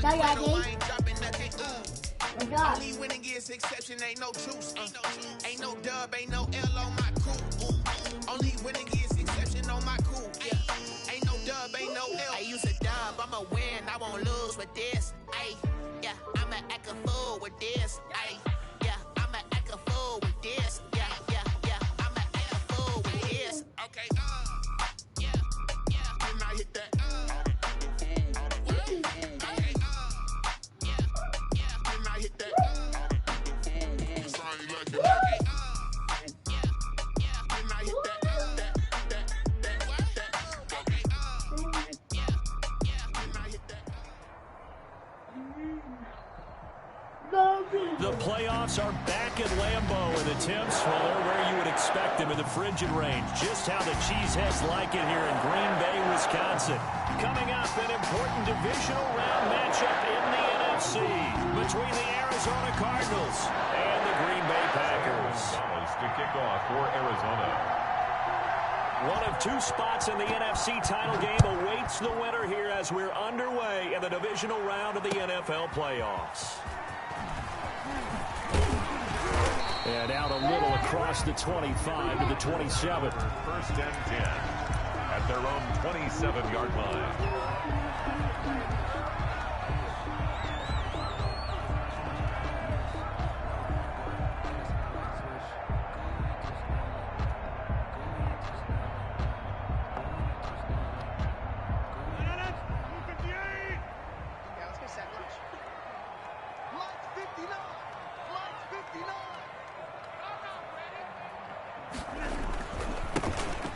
I ain't dropping nothing. Only winning is exception, ain't no truce. Ain't no dub, ain't no L on my crew. Only winning is exception on my crew. Yeah. Ain't no dub, ain't no L. I use a dub, I'ma win, I won't lose with this. Ay, yeah, I'ma act a fool with this. Ay, yeah, I'ma act a fool with this. Yeah, yeah, yeah, I'ma act a fool with this. Okay, yeah, yeah, and I hit that. The playoffs are back at Lambeau, and the temps, well, they're where you would expect them in the frigid range. Just how the Cheeseheads like it here in Green Bay, Wisconsin. Coming up, an important divisional round matchup in the NFC between the Arizona Cardinals and the Green Bay Packers. To kick off for Arizona. One of two spots in the NFC title game awaits the winner here as we're underway in the divisional round of the NFL playoffs. And out a little across the 25 to the 27. First and 10 at their own 27-yard line.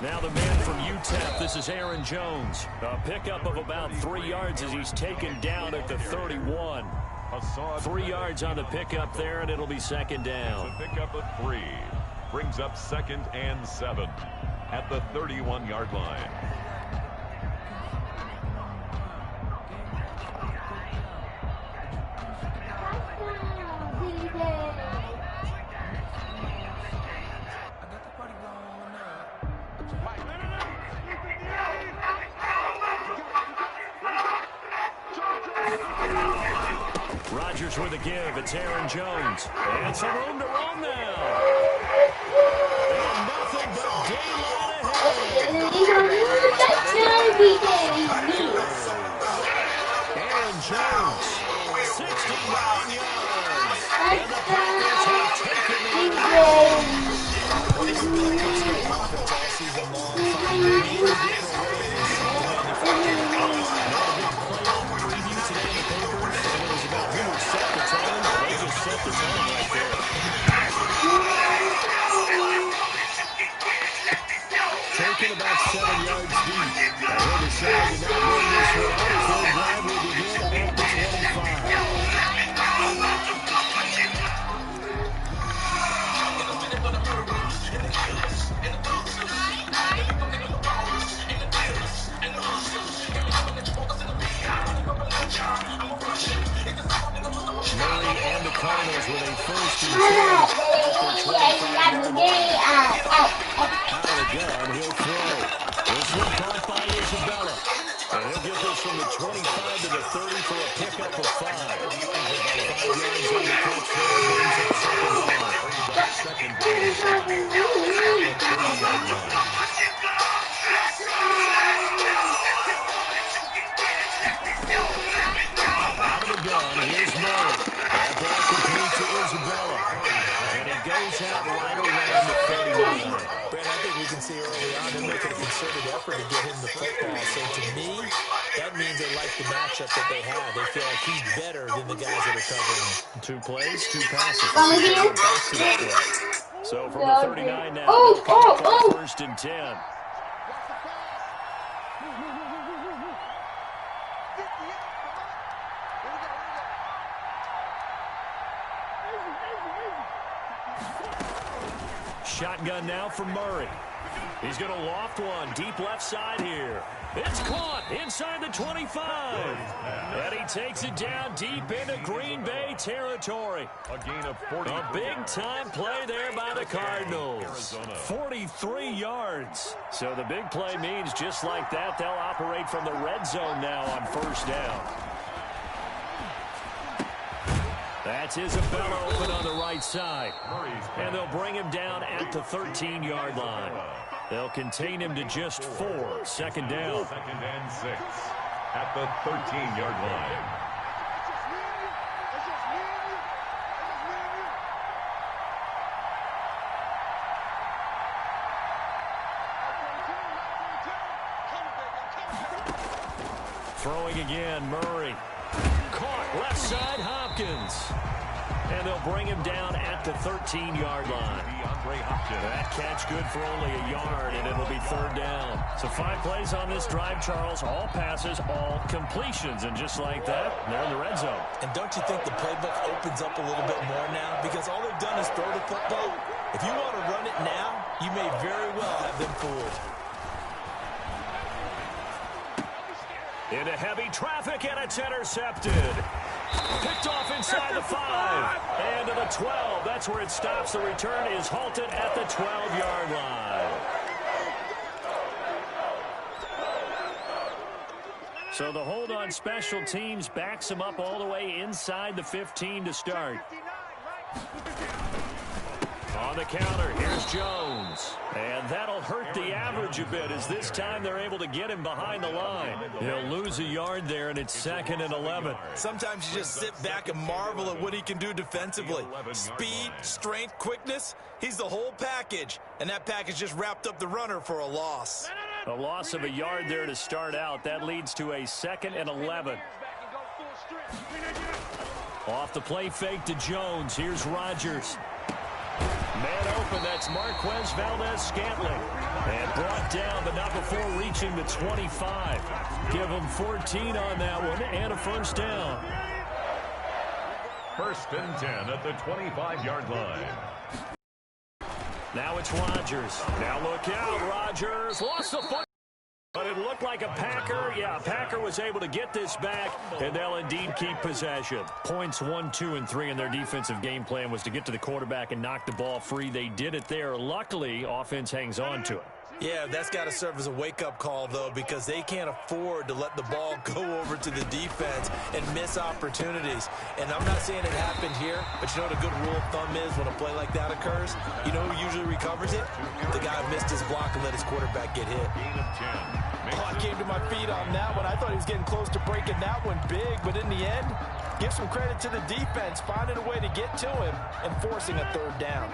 Now the man from UTEP, this is Aaron Jones. A pickup of about 3 yards as he's taken down at the 31. 3 yards on the pickup there, and it'll be second down. A pickup of 3. Brings up 2nd and 7 at the 31-yard line. Rodgers with a give. It's Aaron Jones. And some room to run now. And nothing but daylight ahead. Aaron Jones, 69 yards. And the Packers have taken Taken about 7 yards deep. They decided to not win this one out as their drive will begin at the 25. Murray and the Cardinals with a first and 10 at the 25-yard line. Again, he'll throw. This one caught by Isabella. And he'll get this from the 25 to the 30 for a pickup of 5. 5 yards on the catch there. Brings up second down. Out of the gun, here's Murray. That ball complete to Isabella. And he goes out right around the 39. Brent, I think we can see early on they're making a concerted effort to get him the football. So to me, that means they like the matchup that they have. They feel like he's better than the guys that are covering him. 2 plays, 2 passes. So from the 39 now, first and 10. Shotgun now for Murray. He's going to loft one deep left side here. It's caught inside the 25. And he takes it down deep into Green Bay territory. A gain of 40. A big-time play there by the Cardinals. 43 yards. So the big play means just like that, they'll operate from the red zone now on first down. That's Isabella open on the right side. And they'll bring him down at the 13-yard line. They'll contain him to just 4. Second down. 2nd and 6 at the 13-yard line. Throwing again, Murray. Caught left side, Hopkins. And they'll bring him down at the 13-yard line. That catch good for only a yard, and it'll be 3rd down. So 5 plays on this drive, Charles. All passes, all completions. And just like that, they're in the red zone. And don't you think the playbook opens up a little bit more now? Because all they've done is throw the football. If you want to run it now, you may very well have them fooled. Into heavy traffic, and it's intercepted. Picked off inside the 5. And to the 12. That's where it stops. The return is halted at the 12-yard line. So the hold on special teams backs him up all the way inside the 15 to start. On the counter, here's Jones. And that'll hurt the average a bit as this time they're able to get him behind the line. He'll lose a yard there, and it's 2nd and 11. Sometimes you just sit back and marvel at what he can do defensively. Speed, strength, quickness, he's the whole package. And that package just wrapped up the runner for a loss. A loss of a yard there to start out. That leads to a 2nd and 11. Off the play fake to Jones. Here's Rodgers. Man open, that's Marquez Valdez-Scantling. And brought down, but not before reaching the 25. Give him 14 on that one and a 1st down. 1st and 10 at the 25-yard line. Now it's Rodgers. Now look out, Rodgers. Lost the foot. But it looked like a Packer. Yeah, Packer was able to get this back, and they'll indeed keep possession. Points 1, 2, and 3 in their defensive game plan was to get to the quarterback and knock the ball free. They did it there. Luckily, offense hangs on to it. Yeah, that's got to serve as a wake-up call, though, because they can't afford to let the ball go over to the defense and miss opportunities. And I'm not saying it happened here, but you know what a good rule of thumb is when a play like that occurs? You know who usually recovers it? The guy who missed his block and let his quarterback get hit. Oh, I came to my feet on that one. I thought he was getting close to breaking that one big, but in the end, give some credit to the defense, finding a way to get to him and forcing a 3rd down.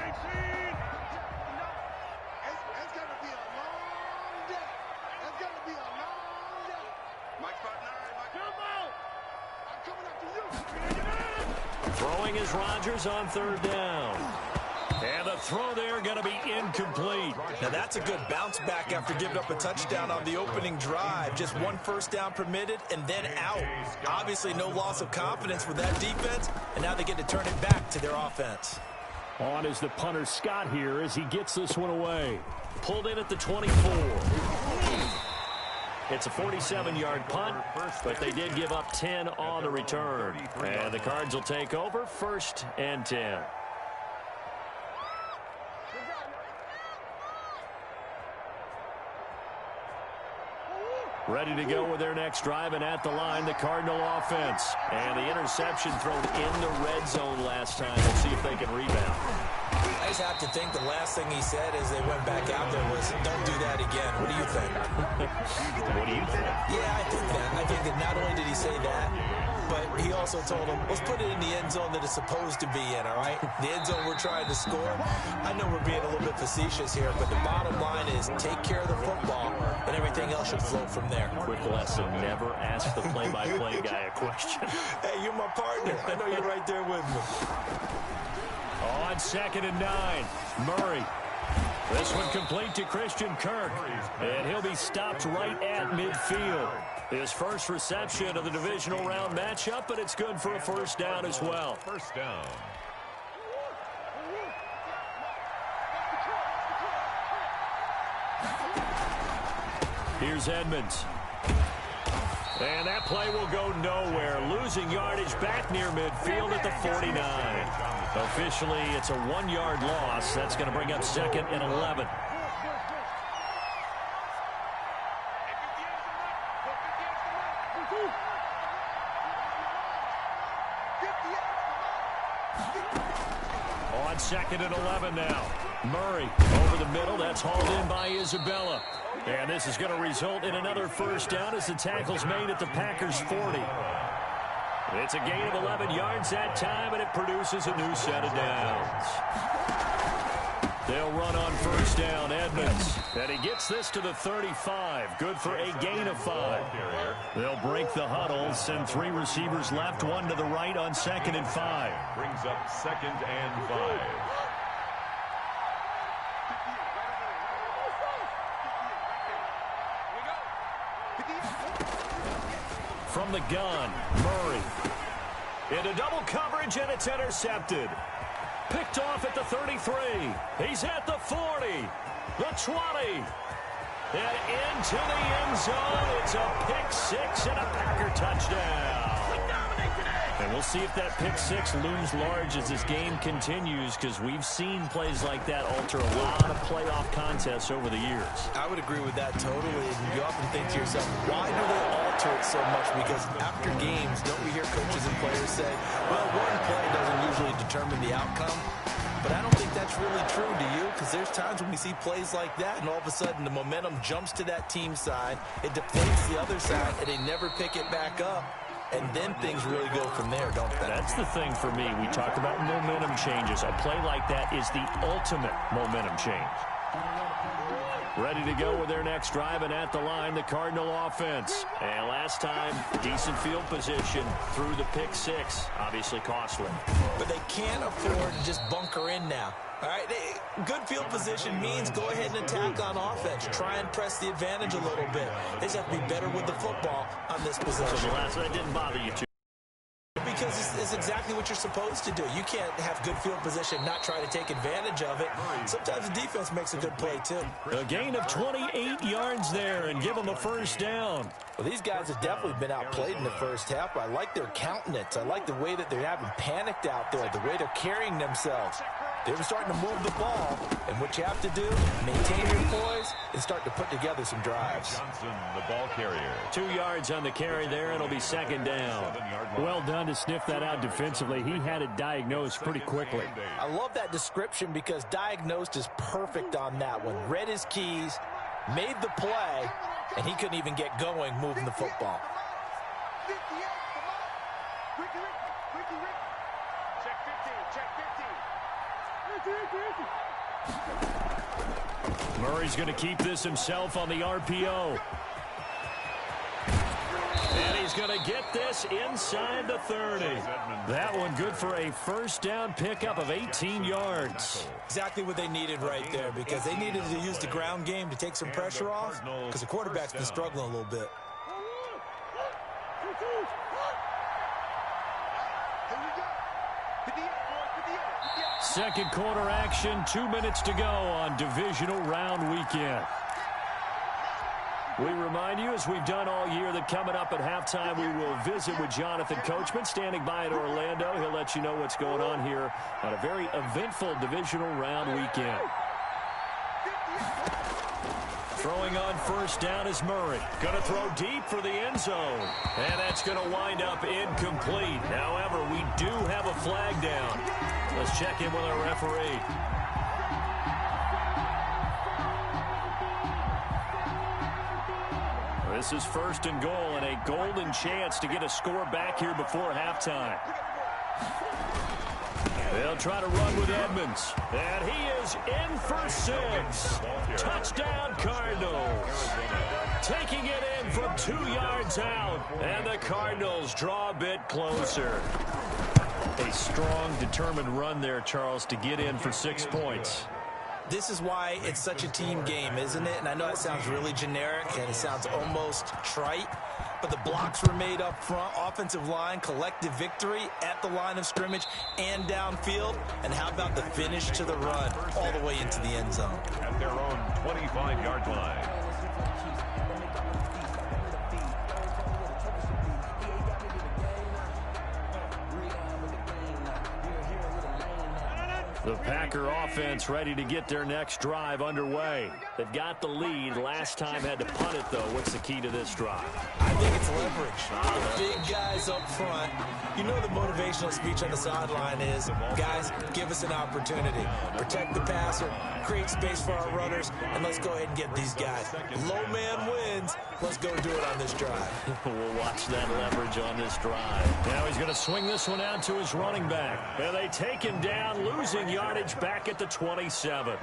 Throwing is Rodgers on 3rd down. And the throw there going to be incomplete. Now that's a good bounce back after giving up a touchdown on the opening drive. Just 1 1st down permitted and then out. Obviously no loss of confidence with that defense, and now they get to turn it back to their offense. On is the punter Scott here as he gets this one away. Pulled in at the 24. It's a 47-yard punt, but they did give up 10 on the return. And the Cards will take over 1st and 10. Ready to go with their next drive, and at the line, the Cardinal offense. And the interception thrown in the red zone last time. We'll see if they can rebound. I just have to think the last thing he said as they went back out there was, don't do that again. What do you think? What do you think? Yeah, I think that. I think that not only did he say that, but he also told them, let's put it in the end zone that it's supposed to be in, all right? The end zone we're trying to score. I know we're being a little bit facetious here, but the bottom line is take care of the football, and everything else should flow from there. Quick lesson, never ask the play-by-play guy a question. Hey, you're my partner. I know you're right there with me. On 2nd and 9, Murray. This one complete to Christian Kirk, and he'll be stopped right at midfield. His first reception of the divisional round matchup, but it's good for a 1st down as well. 1st down. Here's Edmonds. And that play will go nowhere. Losing yardage back near midfield at the 49. Officially, it's a 1-yard loss. That's going to bring up 2nd and 11. on 2nd and 11 now. Murray over the middle. That's hauled in by Isabella. And this is going to result in another first down as the tackle's made at the Packers' 40. It's a gain of 11 yards that time, and it produces a new set of downs. They'll run on first down, Edmonds. And he gets this to the 35. Good for a gain of 5. They'll break the huddle, send 3 receivers left, 1 to the right on 2nd and 5. Brings up 2nd and 5. From the gun, Murray. Into double coverage, and it's intercepted. Picked off at the 33. He's at the 40. The 20. And into the end zone. It's a pick 6 and a Packer touchdown. And we'll see if that pick 6 looms large as this game continues, because we've seen plays like that alter a lot of playoff contests over the years. I would agree with that totally. And you often think to yourself, why do they alter it so much? Because after games, don't we hear coaches and players say, well, one play doesn't usually determine the outcome? But I don't think that's really true, do you? Because there's times when we see plays like that, and all of a sudden the momentum jumps to that team side, it deflates the other side, and they never pick it back up. And then things really go from there, don't they? That's the thing for me. We talk about momentum changes. A play like that is the ultimate momentum change. Ready to go with their next drive, and at the line, the Cardinal offense. And last time, decent field position through the pick 6. Obviously costly. But they can't afford to just bunker in now. All right, good field position means go ahead and attack on offense. Try and press the advantage a little bit. They just have to be better with the football on this possession. So the last that didn't bother you too. Because it's exactly what you're supposed to do. You can't have good field position, not try to take advantage of it. Sometimes the defense makes a good play, too. A gain of 28 yards there and give them a first down. Well, these guys have definitely been outplayed in the first half, but I like their countenance. I like the way that they're having panicked out there, the way they're carrying themselves. They're starting to move the ball, and what you have to do, maintain your poise and start to put together some drives. Johnson, the ball carrier. 2 yards on the carry there. It'll be second down. Well done to sniff that out defensively. He had it diagnosed pretty quickly. I love that description because diagnosed is perfect on that one. Read his keys, made the play, and he couldn't even get going moving the football. Murray's going to keep this himself on the RPO. And he's going to get this inside the 30. That one good for a first down pickup of 18 yards. Exactly what they needed right there, because they needed to use the ground game to take some pressure off, because the quarterback's been struggling a little bit. Second quarter action, 2 minutes to go on divisional round weekend. We remind you, as we've done all year, that coming up at halftime, we will visit with Jonathan Coachman, standing by in Orlando. He'll let you know what's going on here on a very eventful divisional round weekend. Throwing on first down is Murray. Going to throw deep for the end zone. And that's going to wind up incomplete. However, we do have a flag down. Let's check in with our referee. This is first and goal, and a golden chance to get a score back here before halftime. They'll try to run with Edmonds. And he is in for 6. Touchdown, Cardinals. Taking it in from 2 yards out. And the Cardinals draw a bit closer. A strong, determined run there, Charles, to get in for 6 points. This is why it's such a team game, isn't it? And I know it sounds really generic and it sounds almost trite, but the blocks were made up front, offensive line, collective victory at the line of scrimmage and downfield. And how about the finish to the run all the way into the end zone? At their own 25-yard line. The Packer offense ready to get their next drive underway. They've got the lead. Last time had to punt it, though. What's the key to this drive? I think it's leverage. Big guys up front. You know the motivational speech on the sideline is, guys, give us an opportunity. Protect the passer, create space for our runners, and let's go ahead and get these guys. Low man wins. Let's go do it on this drive. We'll watch that leverage on this drive. Now he's going to swing this one out to his running back. And they take him down, losing yardage back at the 27.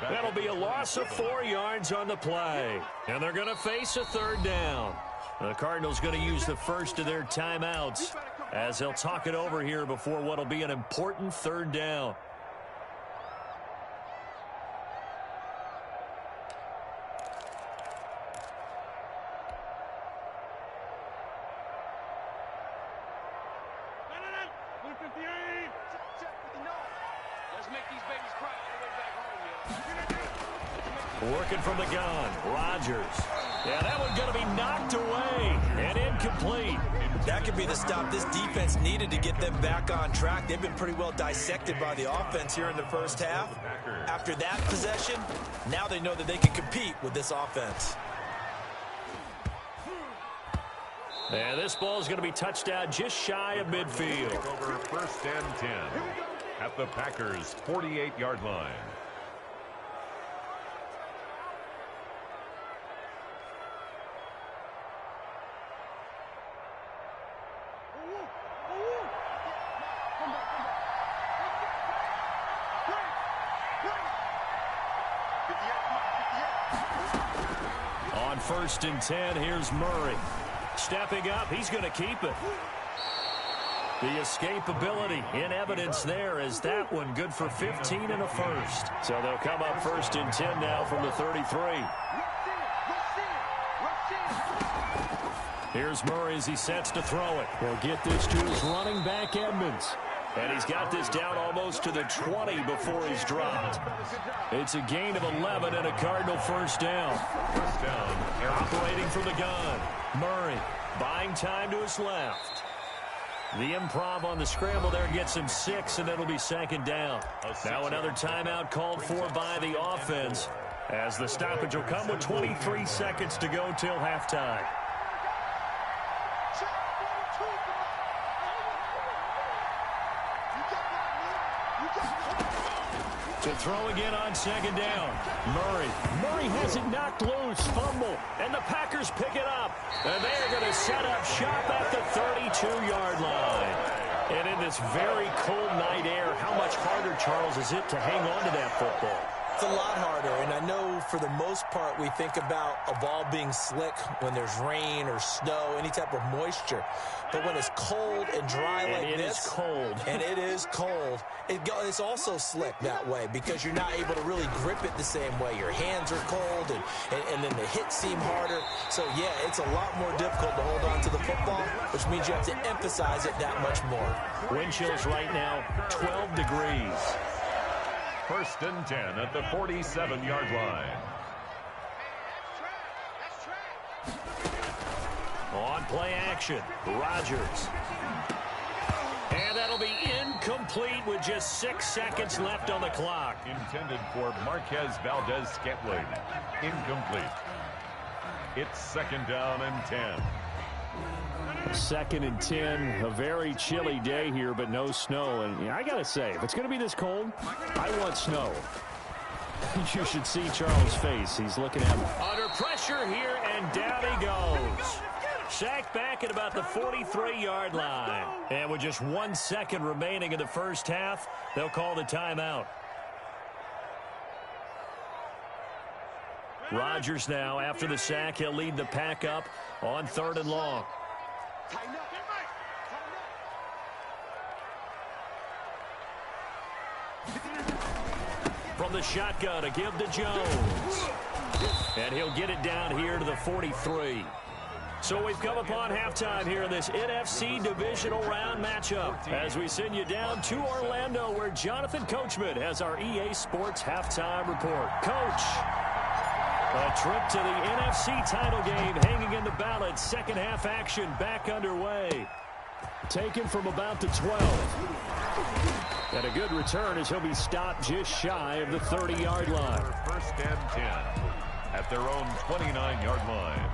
That'll be a loss of 4 yards on the play. And they're going to face a third down. The Cardinals going to use the first of their timeouts as they'll talk it over here before what'll be an important third down. Working from the gun, Rodgers. Yeah, that one's going to be knocked away and incomplete. That could be the stop this defense needed to get them back on track. They've been pretty well dissected by the offense here in the first half. After that possession, now they know that they can compete with this offense. And this ball is going to be touched out just shy of midfield. Over 1st and 10 at the Packers' 48-yard line. On 1st and 10, here's Murray. Stepping up, he's going to keep it. The escapability in evidence there as that one good for 15 and a first. So they'll come up 1st and 10 now from the 33. Here's Murray as he sets to throw it. He'll get this to his running back, Edmonds. And he's got this down almost to the 20 before he's dropped. It's a gain of 11 and a Cardinal first down. First down. Operating from the gun. Murray buying time to his left. The improv on the scramble there gets him 6, and it'll be 2nd down. Now another timeout called for by the offense as the stoppage will come with 23 seconds to go till halftime. To throw again on 2nd down. Murray has it knocked loose. Fumble. And the Packers pick it up. And they're going to set up shop at the 32-yard line. And in this very cold night air, how much harder, Charles, is it to hang on to that football? It's a lot harder, and I know for the most part we think about a ball being slick when there's rain or snow, any type of moisture. But when it's cold and dry like this, it is cold, it's also slick that way because you're not able to really grip it the same way. Your hands are cold, and then the hits seem harder. So, yeah, it's a lot more difficult to hold on to the football, which means you have to emphasize it that much more. Wind chills right now, 12 degrees. 1st and 10 at the 47-yard line. On play action, Rodgers. And that'll be incomplete with just 6 seconds left on the clock. Intended for Marquez Valdez-Scantling. Incomplete. It's 2nd down and 10. 2nd and 10, a very chilly day here, but no snow. And I got to say, if it's going to be this cold, I want snow. You should see Charles' face. He's looking at him. Under pressure here, and down he goes. Sacked back at about the 43-yard line. And with just 1 second remaining in the first half, they'll call the timeout. Rodgers now, after the sack, he'll lead the pack up on 3rd and long. From the shotgun, a give to Jones. And he'll get it down here to the 43. So we've come upon halftime here in this NFC Divisional Round matchup as we send you down to Orlando where Jonathan Coachman has our EA Sports Halftime Report. Coach, a trip to the NFC title game hanging in the balance. Second half action back underway. Taken from about the 12. And a good return as he'll be stopped just shy of the 30-yard line. First and 10 at their own 29-yard line.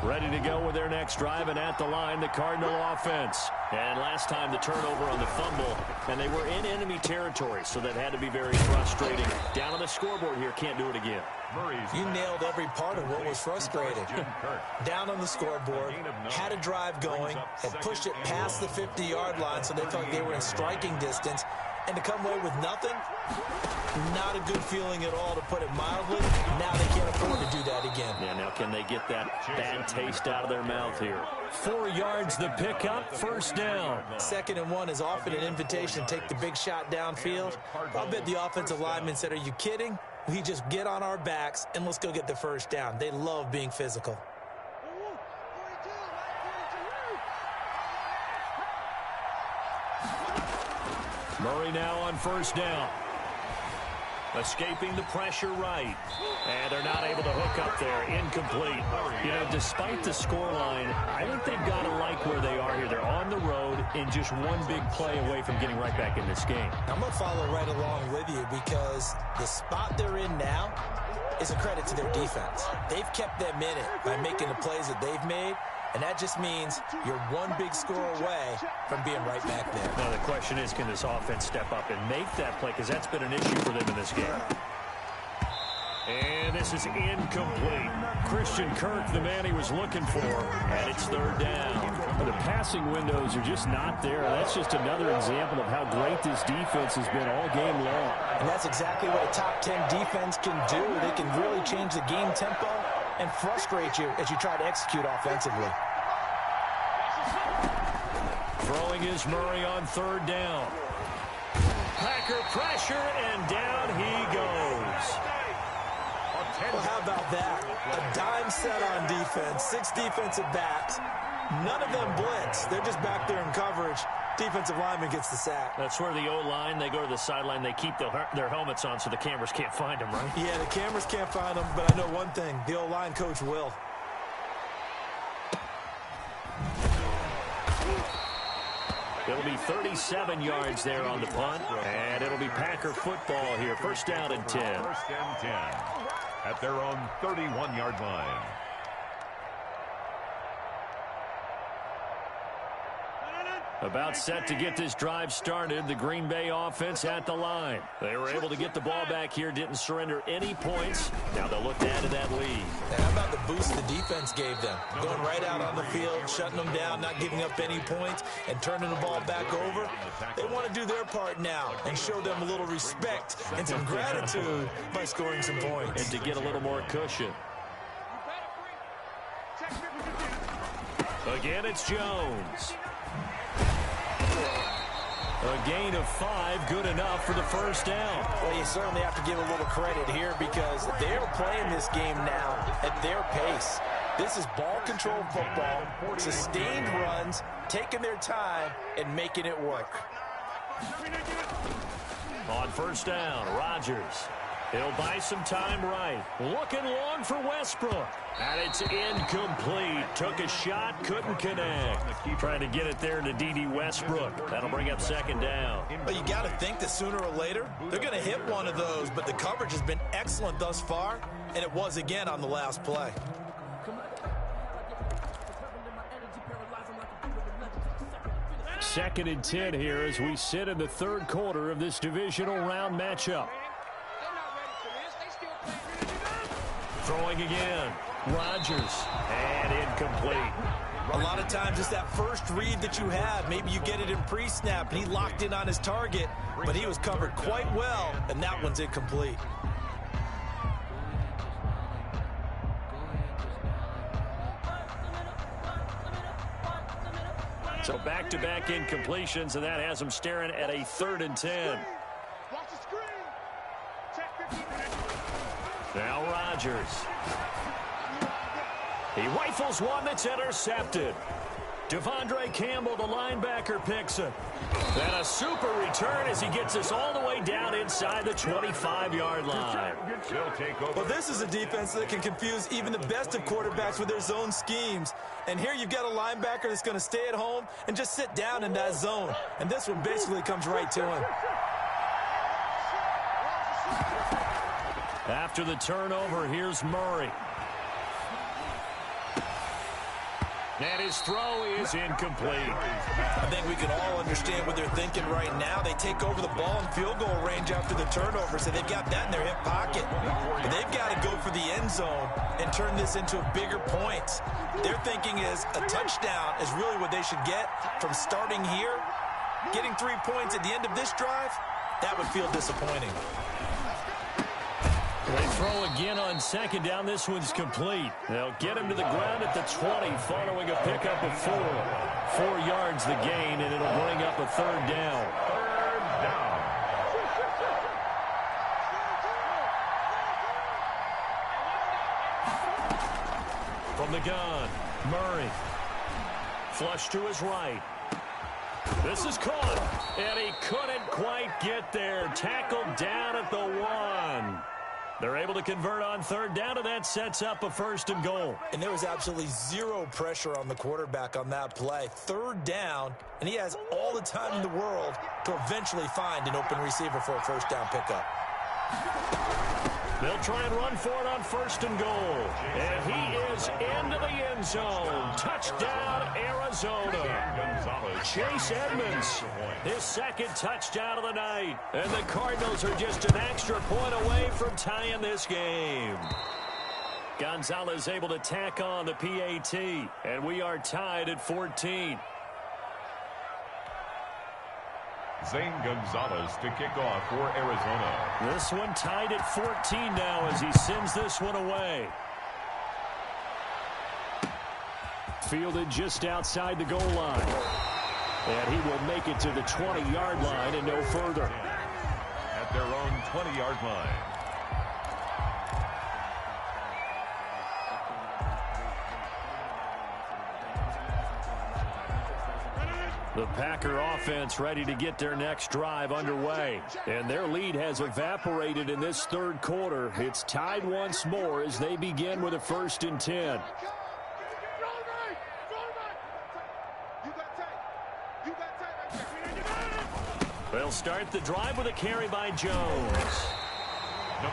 Ready to go with their next drive, and at the line, the Cardinal offense. And last time the turnover on the fumble, and they were in enemy territory, so that had to be very frustrating. Down on the scoreboard here, can't do it again. You nailed every part of what was frustrating. Down on the scoreboard, had a drive going, had pushed it past the 50-yard line, so they felt like they were in striking distance, and to come away with nothing, not a good feeling at all, to put it mildly. Now they can't afford to do that again. Yeah, now can they get that bad taste out of their mouth here? 4 yards the pickup, first down. 2nd and 1 is often an invitation to take the big shot downfield. I'll bet the offensive lineman said, are you kidding? We just get on our backs and let's go get the first down. They love being physical. Murray now on first down. Escaping the pressure right. And they're not able to hook up there. Incomplete. You know, despite the scoreline, I think they've got to like where they are here. They're on the road and just one big play away from getting right back in this game. I'm going to follow right along with you because the spot they're in now is a credit to their defense. They've kept them in it by making the plays that they've made. And that just means you're one big score away from being right back there. Now the question is, can this offense step up and make that play? Because that's been an issue for them in this game. And this is incomplete. Christian Kirk, the man he was looking for, and it's third down. The passing windows are just not there. That's just another example of how great this defense has been all game long. And that's exactly what a top 10 defense can do. They can really change the game tempo and frustrate you as you try to execute offensively. Throwing is Murray on third down. Packer pressure, and down he goes. Well, how about that? A dime set on defense, 6 defensive backs. None of them blitz. They're just back there in coverage. Defensive lineman gets the sack. That's where the O-line, they go to the sideline, they keep their helmets on so the cameras can't find them, right? Yeah, the cameras can't find them, but I know one thing. The O-line coach will. It'll be 37 yards there on the punt, and it'll be Packer football here. First down and 10. First and 10 at their own 31-yard line. About set to get this drive started, the Green Bay offense at the line. They were able to get the ball back here, didn't surrender any points. Now they'll look to add to that lead. Now, how about the boost the defense gave them? Going right out on the field, shutting them down, not giving up any points, and turning the ball back over. They want to do their part now and show them a little respect and some gratitude by scoring some points. And to get a little more cushion. Again, it's Jones. A gain of 5, good enough for the first down. Well, you certainly have to give a little credit here because they're playing this game now at their pace. This is ball control football, sustained runs, taking their time, and making it work. On first down, Rodgers. He'll buy some time right. Looking long for Westbrook. And it's incomplete. Took a shot, couldn't connect. Trying to get it there to D.D. Westbrook. That'll bring up second down. But you got to think that sooner or later, they're going to hit one of those. But the coverage has been excellent thus far, and it was again on the last play. Second and 10 here as we sit in the third quarter of this divisional round matchup. Throwing again. Rodgers. And incomplete. A lot of times it's that first read that you have. Maybe you get it in pre-snap, and he locked in on his target, but he was covered quite well, and that one's incomplete. So back-to-back incompletions, and that has them staring at a 3rd and 10. Now Rodgers. He rifles one that's intercepted. Devondre Campbell, the linebacker, picks it. And a super return as he gets us all the way down inside the 25-yard line. Well, this is a defense that can confuse even the best of quarterbacks with their zone schemes. And here you've got a linebacker that's going to stay at home and just sit down in that zone. And this one basically comes right to him. After the turnover, here's Murray. And his throw is incomplete. I think we can all understand what they're thinking right now. They take over the ball in field goal range after the turnover, so they've got that in their hip pocket. But they've got to go for the end zone and turn this into bigger points. Their thinking is a touchdown is really what they should get from starting here. Getting 3 points at the end of this drive, that would feel disappointing. They throw again on second down. This one's complete. They'll get him to the ground at the 20 following a pickup of 4. 4 yards the gain, and it'll bring up a third down. Third down. From the gun, Murray. Flush to his right. This is caught, and he couldn't quite get there. Tackled down at the 1. They're able to convert on third down, and that sets up a first and goal. And there was absolutely zero pressure on the quarterback on that play. Third down, and he has all the time in the world to eventually find an open receiver for a first down pickup. They'll try and run for it on first and goal. And he is into the end zone. Touchdown, Arizona. Chase Edmonds, his second touchdown of the night. And the Cardinals are just an extra point away from tying this game. Gonzalez able to tack on the PAT. And we are tied at 14. Zane Gonzalez to kick off for Arizona. This one tied at 14 now as he sends this one away. Fielded just outside the goal line. And he will make it to the 20-yard line and no further. At their own 20-yard line. The Packer offense ready to get their next drive underway. And their lead has evaporated in this third quarter. It's tied once more as they begin with a 1st and 10. They'll start the drive with a carry by Jones.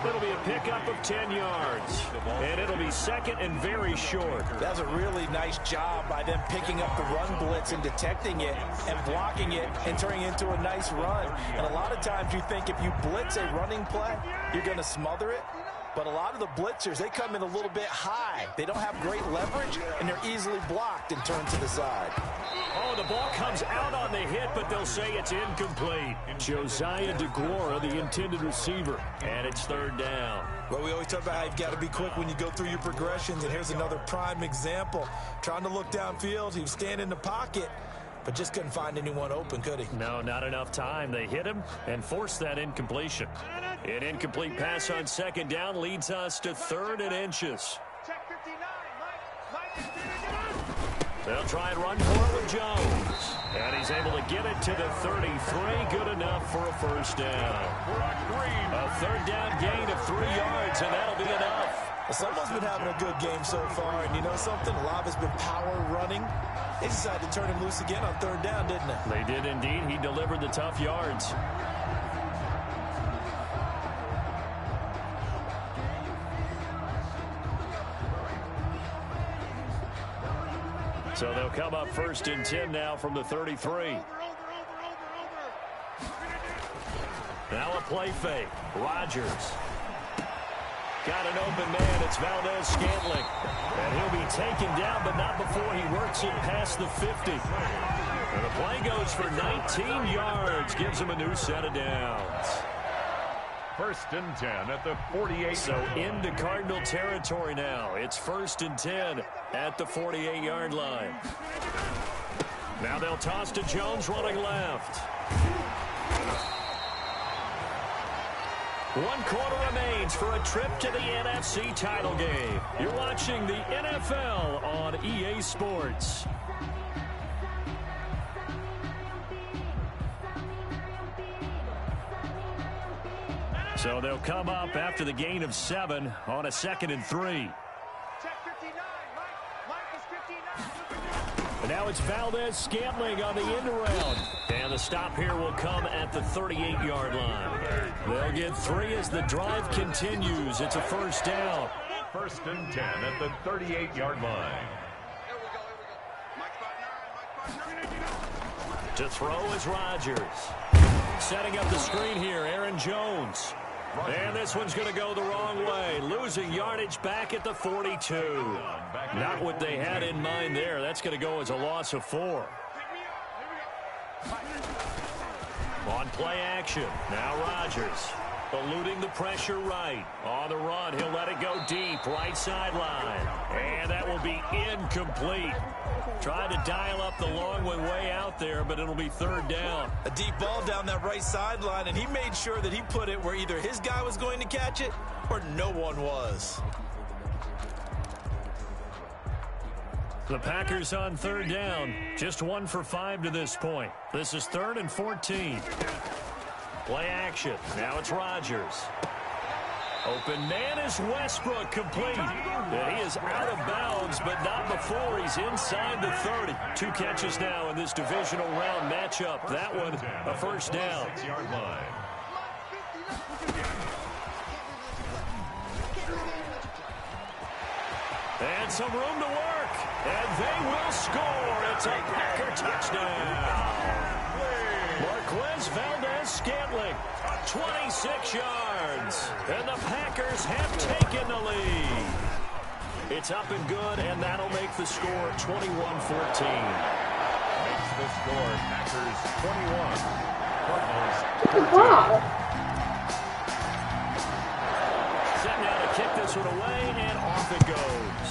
It'll be a pickup of 10 yards. And it'll be second and very short. That's a really nice job by them picking up the run blitz and detecting it and blocking it and turning it into a nice run. And a lot of times you think if you blitz a running play, you're going to smother it. But a lot of the blitzers, they come in a little bit high. They don't have great leverage, and they're easily blocked and turned to the side. Oh, the ball comes out on the hit, but they'll say it's incomplete. Josiah DeGuara, the intended receiver, and it's third down. Well, we always talk about how you've got to be quick when you go through your progressions, and here's another prime example. Trying to look downfield, he was standing in the pocket, but just couldn't find anyone open, could he? No, not enough time. They hit him and forced that incompletion. An incomplete pass on second down leads us to 3rd and inches. They'll try and run for it with Jones. And he's able to get it to the 33. Good enough for a first down. A third down gain of 3 yards, and that'll be enough. Well, someone's been having a good game so far, and you know something? A lot has been power running. They decided to turn him loose again on third down, didn't they? They did indeed. He delivered the tough yards. So they'll come up 1st and 10 now from the 33. Now a play fake. Rodgers. Got an open man. It's Valdez-Scantling. And he'll be taken down, but not before he works it past the 50. And the play goes for 19 yards. Gives him a new set of downs. 1st and 10 at the 48. So into Cardinal territory now. It's 1st and 10 at the 48-yard line. Now they'll toss to Jones running left. 1 quarter remains for a trip to the NFC title game. You're watching the NFL on EA Sports. So they'll come up after the gain of 7 on a 2nd and 3. And now it's Valdez-Scantling on the end around. And the stop here will come at the 38-yard line. They'll get 3 as the drive continues. It's a first down. 1st and 10 at the 38-yard line. To throw is Rodgers. Setting up the screen here, Aaron Jones. And this one's going to go the wrong way. Losing yardage back at the 42. Not what they had in mind there. That's going to go as a loss of 4. On play action. Now Rodgers. Eluding the pressure right. On the run, he'll let it go deep. Right sideline. And that will be incomplete. Trying to dial up the long way out there, but it'll be 3rd down. A deep ball down that right sideline, and he made sure that he put it where either his guy was going to catch it or no one was. The Packers on 3rd down. Just 1 for 5 to this point. This is 3rd and 14. Play action. Now it's Rodgers. Open man is Westbrook, complete. And he is out of bounds, but not before he's inside the 30. 2 catches now in this divisional round matchup. That one, a first down. 6-yard line. And some room to work. And they will score. It's a Packer touchdown. Marquez Valdez-Scantling, 26 yards. And the Packers have taken the lead. It's up and good, and that'll make the score 21-14. Makes the score Packers 21. Cardinals. Set now to kick this one away, and off it goes.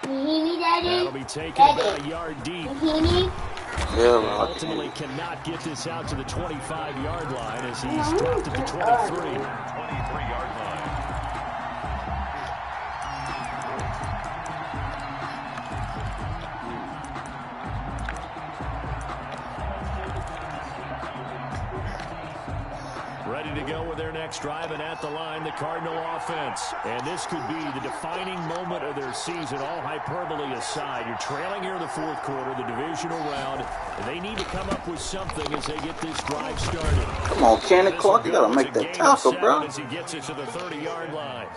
That'll be taken about a yard deep. Ultimately cannot get this out to the 25-yard line as he's dropped at the 23. 23-yard line. Ready to go with their next drive, and at the line, the Cardinal offense. And this could be the defining moment of their season, all hyperbole aside. You're trailing here in the 4th quarter, the divisional round. They need to come up with something as they get this drive started. Come on, Kenny Clark, you got to make that tackle, bro. As he gets it to the 30-yard line.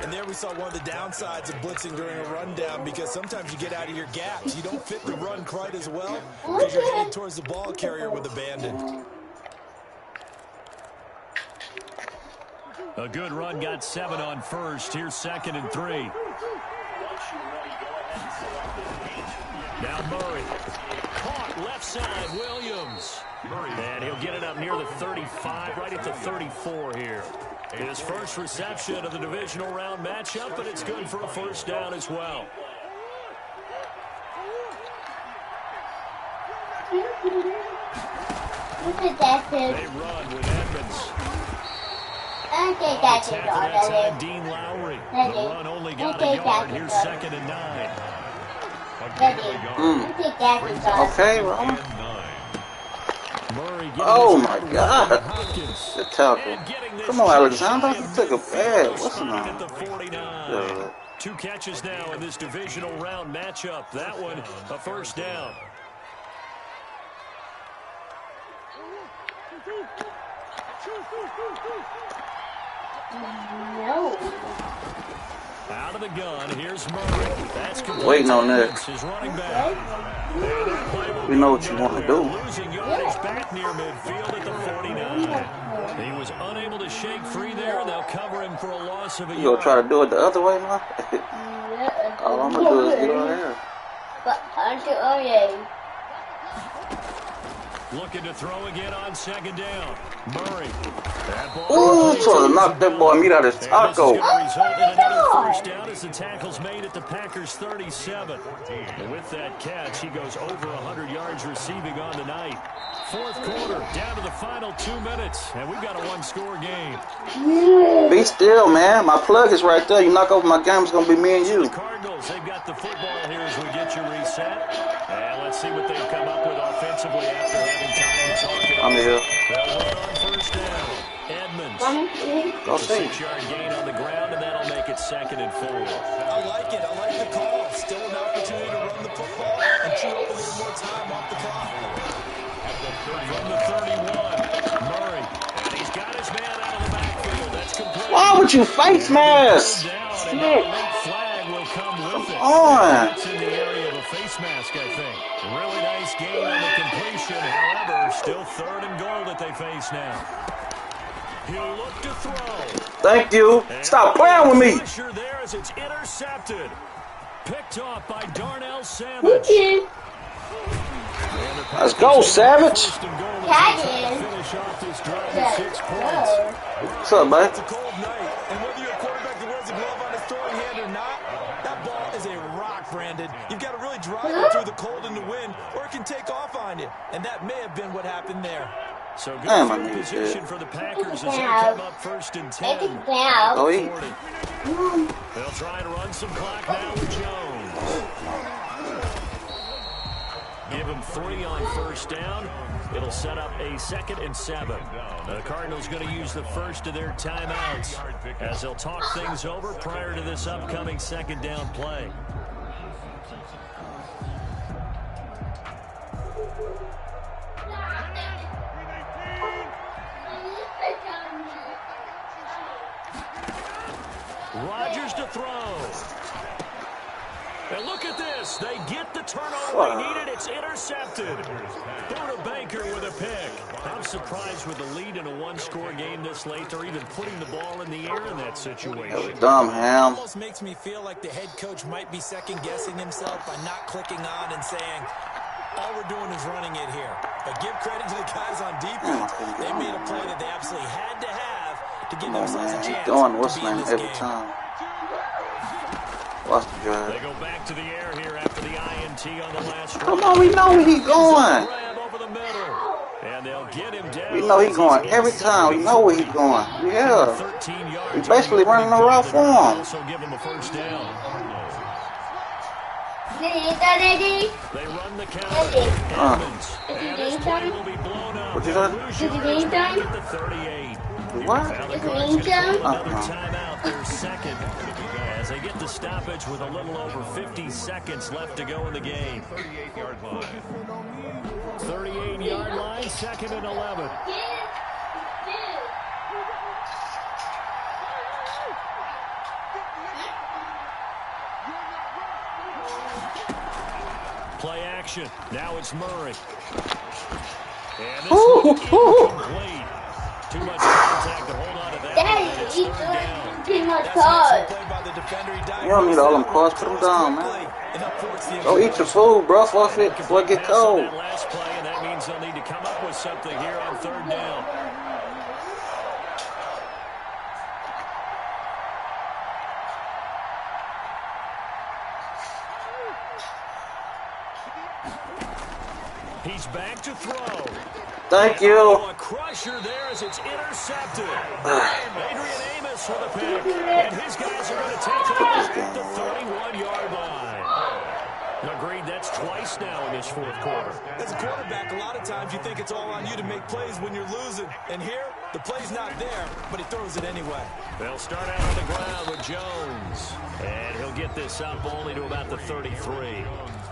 And there we saw one of the downsides of blitzing during a rundown, because sometimes you get out of your gaps. You don't fit the run quite as well because you're heading towards the ball carrier with abandon. A good run, got 7 on first. Here's 2nd and 3. Now Murray. Caught left side, Williams. And he'll get it up near the 35, right at the 34 here. His first reception of the divisional round matchup, but it's good for a first down as well. They run with Edmonds. Attack that time, Dean Lowry. The run only got a yard. Here's 2nd and 9. Okay, Ron. Oh, my God. Good tackle. Come on, Alexander. You took a bad. What's the name? 2 catches now in this divisional round matchup. That one, a first down. No. Out of the gun, here's Murray. That's waiting on that. His running back. We know what you want to do. Losing yardage back near midfield at the 49. He was unable to shake free there. They'll cover him for a loss of a yard. You gonna try to do it the other way, man? All I'm gonna do is get on here. Looking to throw again on 2nd down. Murray. Ooh, trying to knock that boy meat out of his taco. This is going to result in another first down as the tackle's made at the Packers' 37. And with that catch, he goes over 100 yards receiving on the night. 4th quarter, down to the final 2 minutes, and we've got a 1-score game. Be still, man. My plug is right there. You knock over my game, it's going to be me and you. The Cardinals, they've got the football here as we get you reset. And let's see what they've come up with offensively after having time to talk it I'm here. They'll run on first down. Edmonds. Go see. 6-yard gain on the ground, and that'll make it 2nd and 4. I like it. I like the call. Still an opportunity to run the football and chew up a little more time off the clock. From the 31, Murray. And he's got his man out of the backfield. That's complete. Why would you face mask? Shit. Flag will come with it. On. It's in the area of a face mask, I think. Really nice gain on the completion. However, still 3rd and goal that they face now. He'll look to throw. Thank you. Stop playing with me. Pressure there as it's intercepted. Picked off by Darnell Savage. Let's go, Savage. Finish off this drive with 6 points. What's up, man? It's a cold night, and whether you're a quarterback that wears a glove on his throwing hand or not, that ball is a rock, Brandon. You've got to really drive it through the cold and the wind, or it can take off on you. And that may have been what happened there. So good field position for the Packers as they come up 1st and 10. Go eat. They'll try to run some clock now with Jones. Give him 3 on first down. It'll set up a 2nd and 7. The Cardinals going to use the first of their timeouts as they'll talk things over prior to this upcoming 2nd down play. Rodgers to throw. And look at this. They get the turnover they needed. It's intercepted. Buda Baker with a pick. I'm surprised with the lead in a 1-score game this late. They're even putting the ball in the air in that situation. That was dumb, Ham. It almost makes me feel like the head coach might be second-guessing himself by not clicking on and saying, all we're doing is running it here. But give credit to the guys on defense. They made a play that they absolutely had to have to give themselves a chance to be in this game. Time. Watch the drive. They go back to the air here after the INT on the last drive. Come on, we know where he's going. Over the middle. And they'll get him down. We know he's going every time. We know where he's going. Yeah. We basically running a route for him. Also give him a first down. They run the counter. Edmonds. And this play will be blown up. What you said? At the 38. What? Another timeout, their 2nd. As they get the stoppage with a little over 50 seconds left to go in the game. 38-yard line. 38-yard line, 2nd and 11. Play action. Now it's Murray. And this one incomplete. Too much contact to hold on to that. You don't need all them cards. Put them down, man. Go eat your food, bro, before it get cold. That last play, and that means they'll need to come up with something here on 3rd down. He's back to throw. Thank you. A crusher there as it's intercepted. Adrian Amos with a pick. And his guys are going to take it at the 31-yard line. Agreed, that's twice now in this 4th quarter. As a quarterback, a lot of times you think it's all on you to make plays when you're losing. And here, the play's not there, but he throws it anyway. They'll start out on the ground with Jones. And he'll get this up only to about the 33.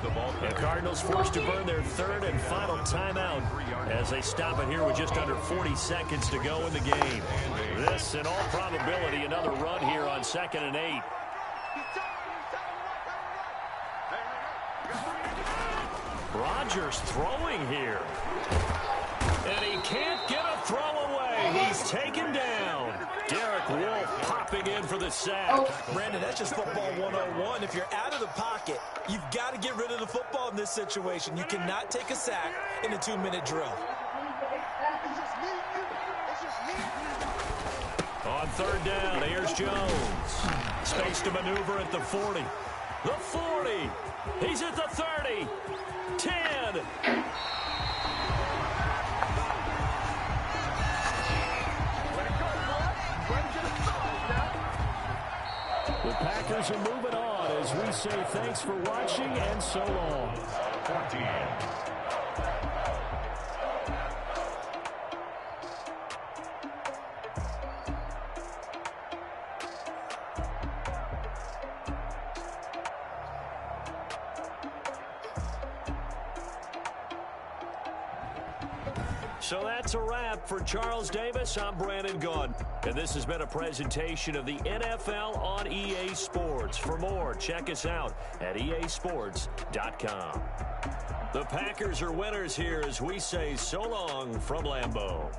The Cardinals forced to burn their 3rd and final timeout as they stop it here with just under 40 seconds to go in the game. This, in all probability, another run here on 2nd and 8. Rodgers throwing here. And he can't get a throw away. He's taken down. Derek Wolfe popping in for the sack. Brandon, that's just football 101. If you're out of the pocket, you've got to get rid of the football in this situation. You cannot take a sack in a 2-minute drill. On 3rd down, here's Jones. Space to maneuver at the 40. The 40. He's at the 30. 10. The Packers are moving on as we say thanks for watching and so long. 14. So that's a wrap for Charles Davis. I'm Brandon Gaudin. And this has been a presentation of the NFL on EA Sports. For more, check us out at easports.com. The Packers are winners here as we say so long from Lambeau.